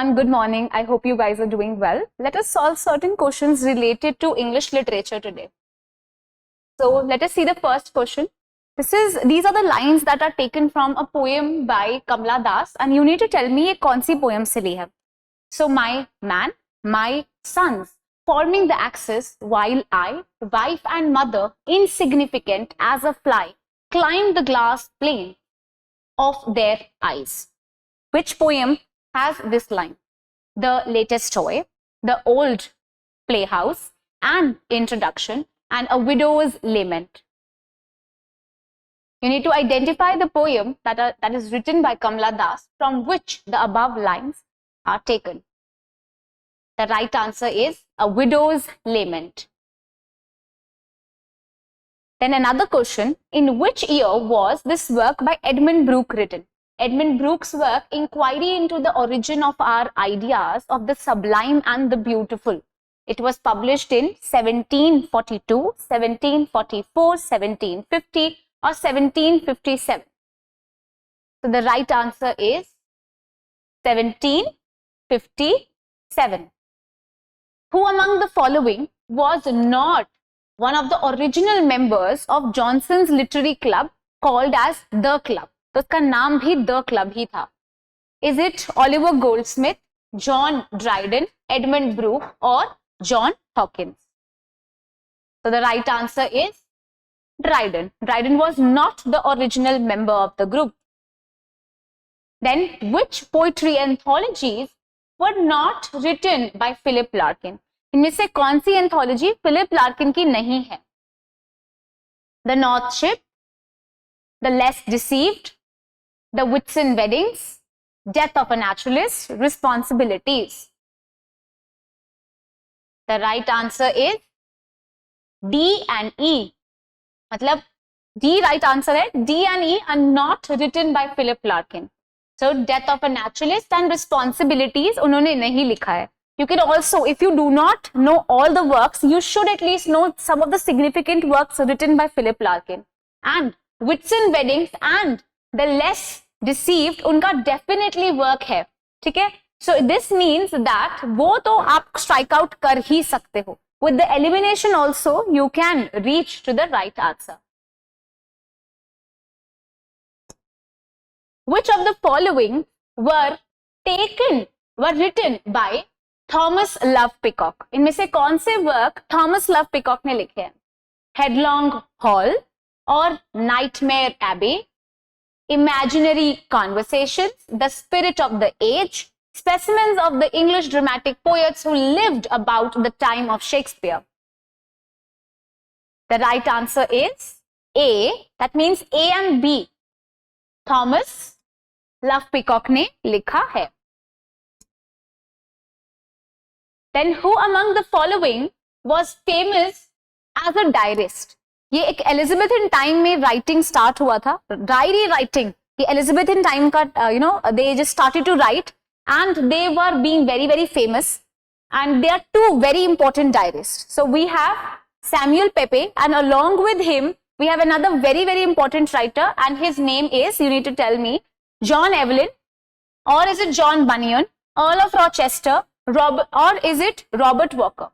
everyone, good morning. I hope you guys are doing well. Let us solve certain questions related to English literature today. So let us see the first question. These are the lines that are taken from a poem by Kamala Das, and you need to tell me ये कौन सी poem से ली है. So my man, my sons, forming the axis, while I, wife and mother, insignificant as a fly, climb the glass plane of their eyes. Which poem has this line? The latest toy, the old playhouse, an introduction, and a widow's lament. You need to identify the poem that is written by Kamala Das from which the above lines are taken. The right answer is a widow's lament. Then another question, in which year was this work by Edmund Burke written? Edmund Burke's work, Inquiry into the Origin of Our Ideas of the Sublime and the Beautiful. It was published in 1742, 1744, 1750 or 1757. So the right answer is 1757. Who among the following was not one of the original members of Johnson's literary club called as The Club? तो उसका नाम भी the club ही था. Is it Oliver Goldsmith, John Dryden, Edmund Burke or John Hawkins? So the right answer is Dryden. Dryden was not the original member of the group. Then which poetry anthologies were not written by Philip Larkin? इनमें से कौन सी anthology Philip Larkin की नहीं है? The North Ship, The Less Deceived, The Whitsun Weddings, Death of a Naturalist, Responsibilities. The right answer is D and E. मतलब D right answer है. D and E are not written by Philip Larkin. So Death of a Naturalist and Responsibilities उन्होंने नहीं लिखा है. You can also, if you do not know all the works, you should at least know some of the significant works written by Philip Larkin. And Whitsun Weddings and The Less Deceived, उनका definitely work है, ठीक है? So this means that वो तो आप strike out कर ही सकते हो. With the elimination also, you can reach to the right answer. Which of the following were written by Thomas Love Peacock? इनमें से कौन से वर्क थॉमस लव पिकॉक ने लिखे हैं? हेडलॉन्ग हॉल और Nightmare Abbey, imaginary conversations, the spirit of the age, specimens of the English dramatic poets who lived about the time of Shakespeare. The right answer is A. That means A and B. Thomas Love Peacock ने लिखा है. Then who among the following was famous as a diarist? ये एक Elizabethan time में writing start हुआ था, diary writing. ये Elizabethan time का they just started to write and they were being very, very famous, and they are two very important diarists. So we have Samuel Pepys, and along with him we have another very, very important writer, and his name is, you need to tell me, John Evelyn, or is it John Bunyan, Earl of Rochester, or is it Robert Walker?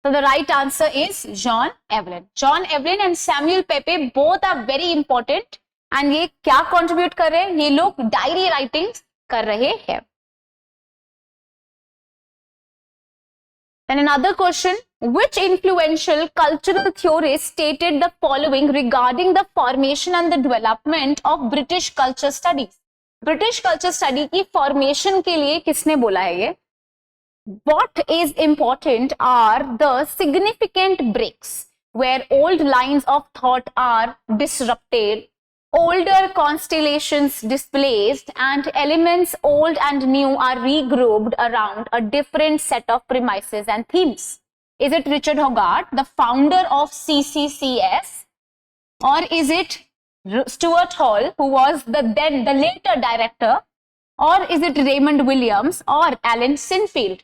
So the right answer is John Evelyn. John Evelyn and Samuel Pepys both are very important, and ये क्या contribute कर रहे हैं? ये लोग diary writings कर रहे हैं. Then another question, which influential cultural theorist stated the following regarding the formation and the development of British culture studies? British culture study की formation के लिए किसने बोला है ये? What is important are the significant breaks where old lines of thought are disrupted, older constellations displaced, and elements old and new are regrouped around a different set of premises and themes. Is it Richard Hogarth, the founder of CCCS, or is it Stuart Hall, who was the later director, or is it Raymond Williams or Alan Sinfield?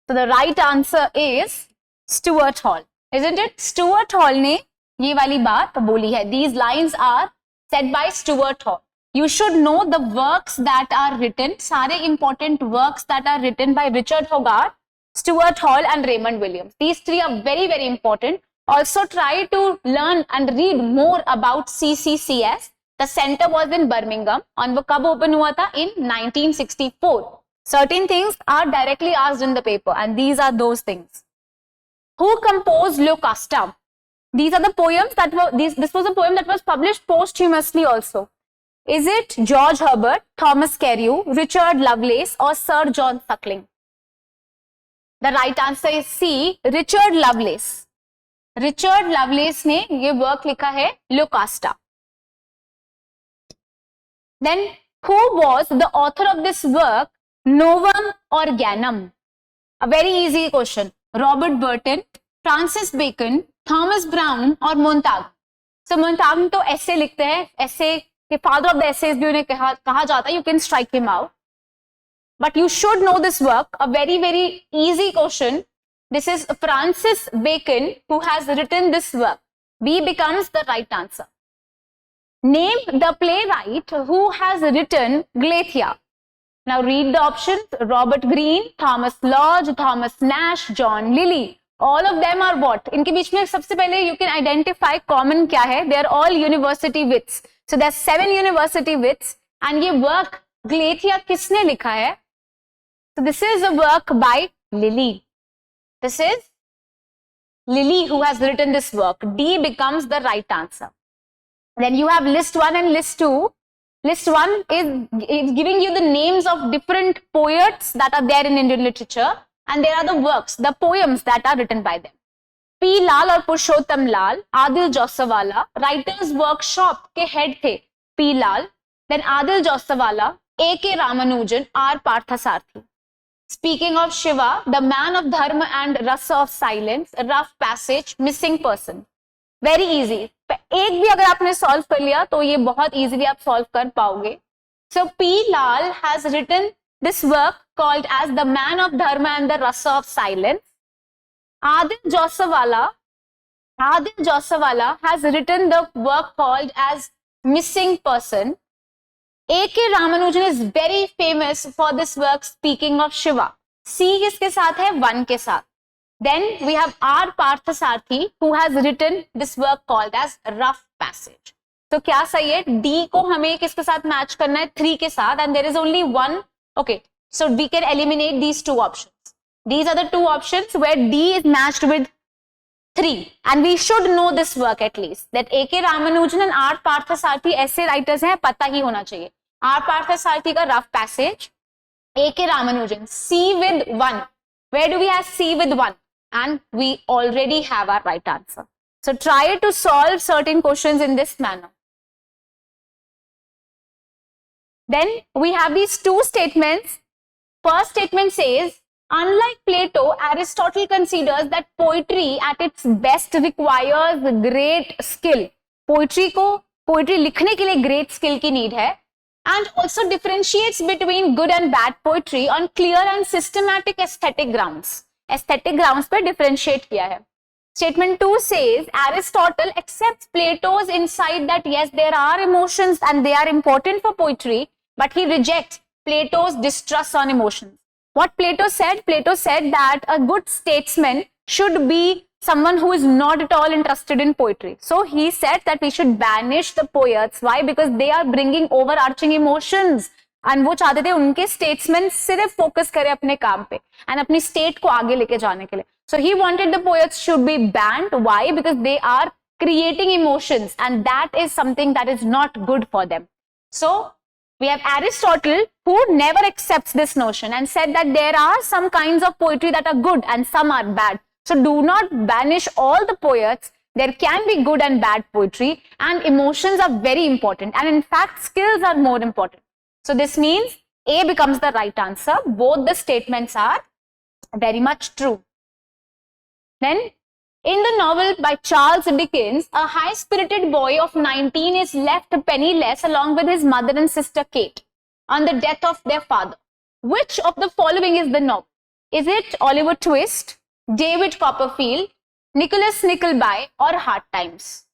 So the right answer is Stuart Hall, isn't it? Stuart Hall ने ये वाली बात बोली है. These lines are said by Stuart Hall. You should know the works that are written, सारे important works that are written by Richard Hogarth, Stuart Hall and Raymond Williams. These three are very, very important. Also try to learn and read more about CCCS. The center was in Birmingham and वो कब open हुआ था? In 1964. Certain things are directly asked in the paper and these are those things. Who composed 𝐸𝐴𝐴? These are the poems that were, this was a poem that was published posthumously also. Is it George Herbert, Thomas Carew, Richard Lovelace or Sir John Suckling? The right answer is C, Richard Lovelace. Richard Lovelace ने ये work लिखा है 𝐸𝐴𝐴. Then who was the author of this work, Novum Organum? A very easy question. Robert Burton, Francis Bacon, Thomas Brown और Montague. So Montague तो ऐसे लिखते हैं, ऐसे के father of the essays भी उन्हें कहा जाता है. You can strike him out. But you should know this work. A very, very easy question. This is Francis Bacon who has written this work. B becomes the right answer. Name the playwright who has written 𝐸𝐴𝐴. Now read the options. Robert Greene, Thomas Lodge, Thomas Nash, John Lilly. All of them are what? इनके बीच में सबसे पहले you can identify common क्या है? They are all university wits. So there are 7 university wits and ये work 𝐸𝐴𝐴 किसने लिखा है? So this is a work by Lilly. This is Lilly who has written this work. D becomes the right answer. Then you have list 1 and list 2. List 1 is giving you the names of different poets that are there in Indian literature and there are the works, the poems that are written by them. P. Lal और पुरुषोत्तम लाल, Adil जोसवाला, Writers Workshop के head थे P. Lal, then Adil जोसवाला, A.K. Ramanujan, R. Parthasarathi. Speaking of Shiva, the man of dharma and rasa of silence, rough passage, missing person. Very easy. एक भी अगर आपने solve कर लिया तो ये बहुत easily आप solve कर पाओगे. So P. Lal has written this work called as the man of dharma and the rasa of silence. Adil Josawala has written the work called as missing person. A.K. Ramanujan is very famous for this work, Speaking of Shiva. C किसके साथ है? 1 के साथ. Then we have R. Parthasarathi who has written this work called as Rough Passage. तो क्या सही है? D को हमें किसके साथ match करना है? 3 के साथ and there is only 1. Okay, so we can eliminate these 2 options. These are the 2 options where D is matched with 3 and we should know this work at least. That A.K. Ramanujan and R. Parthasarathi ऐसे writers हैं, पता ही होना चाहिए. R. Parthasarathi का Rough Passage, A.K. Ramanujan, C with 1. Where do we have C with 1? And we already have our right answer. So try to solve certain questions in this manner. Then we have these 2 statements. First statement says, unlike Plato, Aristotle considers that poetry at its best requires great skill. Poetry लिखने के लिए great skill की need है. And also differentiates between good and bad poetry on clear and systematic aesthetic grounds. Aesthetic grounds पे differentiate किया है. Statement 2 says Aristotle accepts Plato's insight that yes, there are emotions and they are important for poetry, but he rejects Plato's distrust on emotions. What Plato said? Plato said that a good statesman should be someone who is not at all interested in poetry. So he said that we should banish the poets. Why? Because they are bringing overarching emotions. And वो चाहते थे उनके statesmen सिर्फ focus करें अपने काम पे and अपनी state को आगे लेके जाने के लिए. So he wanted the poets should be banned. Why? Because they are creating emotions and that is something that is not good for them. So we have Aristotle who never accepts this notion and said that there are some kinds of poetry that are good and some are bad. So do not banish all the poets. There can be good and bad poetry and emotions are very important and in fact skills are more important. So this means A becomes the right answer. Both the statements are very much true. Then in the novel by Charles Dickens, a high-spirited boy of 19 is left penniless along with his mother and sister Kate on the death of their father. Which of the following is the novel? Is it Oliver Twist, David Copperfield, Nicholas Nickleby or Hard Times?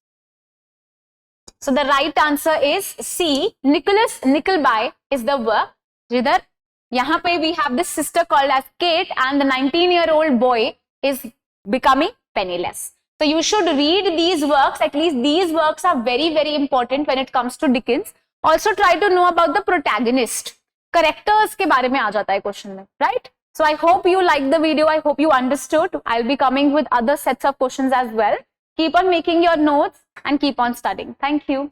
So the right answer is C. Nicholas Nickleby is the work. जिधर यहाँ पे we have this sister called as Kate and the 19-year-old boy is becoming penniless. So you should read these works. At least these works are very, very important when it comes to Dickens. Also try to know about the protagonist. Characters के बारे में आ जाता है question में, right? So I hope you liked the video. I hope you understood. I'll be coming with other sets of questions as well. Keep on making your notes and keep on studying. Thank you.